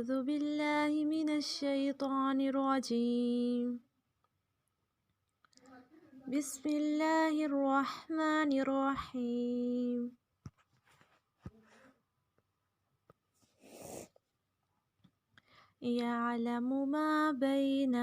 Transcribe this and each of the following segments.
أعوذ بالله من الشيطان الرجيم بسم الله الرحمن الرحيم يعلم ما بين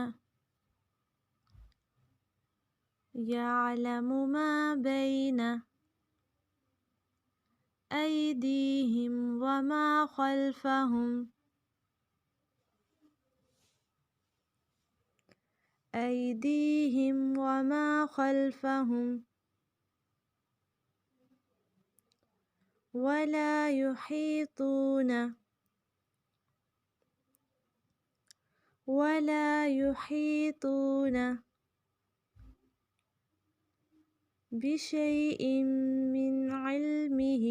أيديهم وما خلفهم ولا يحيطون بشيء من علمه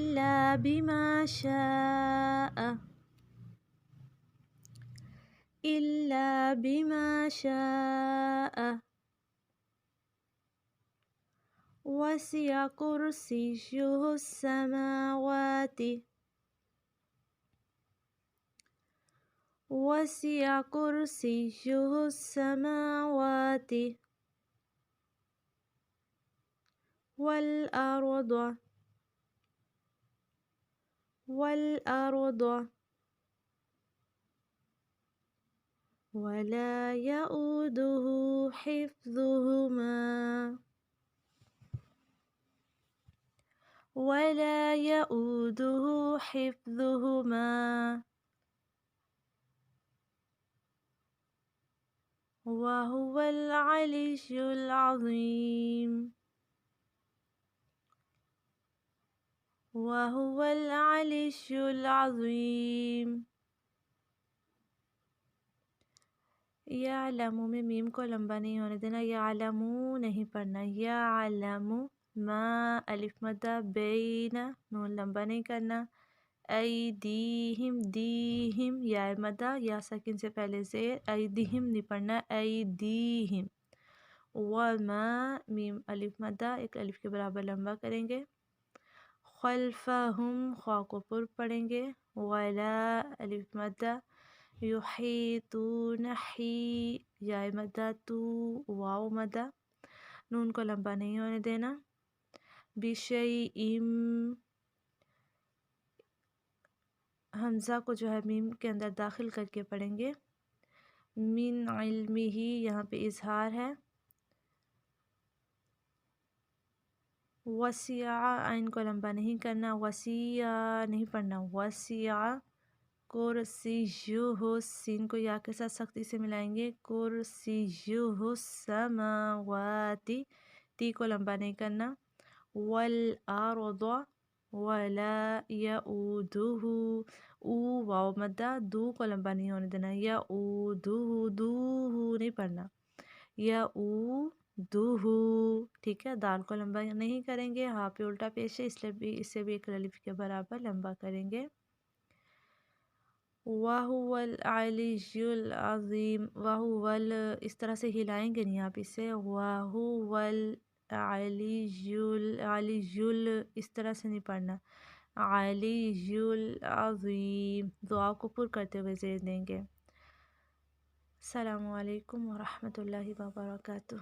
إلا بما شاء وسع كرسيه السماوات والأرض ولا يؤوده حفظهما وهو العلي العظيم یعلم میں میم کو لمبا نہیں ہونے دینا، یعلمو نہیں پڑھنا، یعلم ما الف مدہ بین نون لمبا نہیں کرنا، ایدیہم دیہم یا مدہ یا ساکن سے پہلے زیر، ایدیہم نہیں پڑھنا، ایدیہم، وما میم الف مدہ ایک الف کے برابر لمبا کریں گے، خلفہم خواہ کو پر پڑھیں گے، ولا الف مدہ یحیطون حی یا مدہ تو واو مدہ نون کو لمبا نہیں ہونے دینا، بشیء حمزہ کو جو ہے میم کے اندر داخل کر کے پڑھیں گے، من علمہ یہاں پہ اظہار ہے، وسع عین کو لمبا نہیں کرنا، وسیع نہیں پڑھنا، وسیع کرسیہ سین کو یا کے ساتھ سختی سے ملائیں گے، کرسیہ السماوات تی کو لمبا نہیں کرنا، والارض ولا یؤودہ او واو مدہ دو کو لمبا نہیں ہونے دینا، یؤودہ دو نہیں پڑھنا، یؤودہ ٹھیک ہے، دال کو لمبا نہیں کریں گے، ہاں پہ الٹا پیش ہے اس لیے بھی اسے بھی ایک الف کے برابر لمبا کریں گے، وَهُوَ الْعَلِيُّ الْعَظِيمُ وَهُوَ اس طرح سے ہلائیں گے نہیں آپ اسے، وَهُوَ الْعَلِيُّ اس طرح سے نہیں پڑھنا، عَلِيُّ الْعَظِيمُ دعا کو پر کرتے ہوئے زیر دیں گے۔ السلام علیکم ورحمۃ اللہ وبرکاتہ۔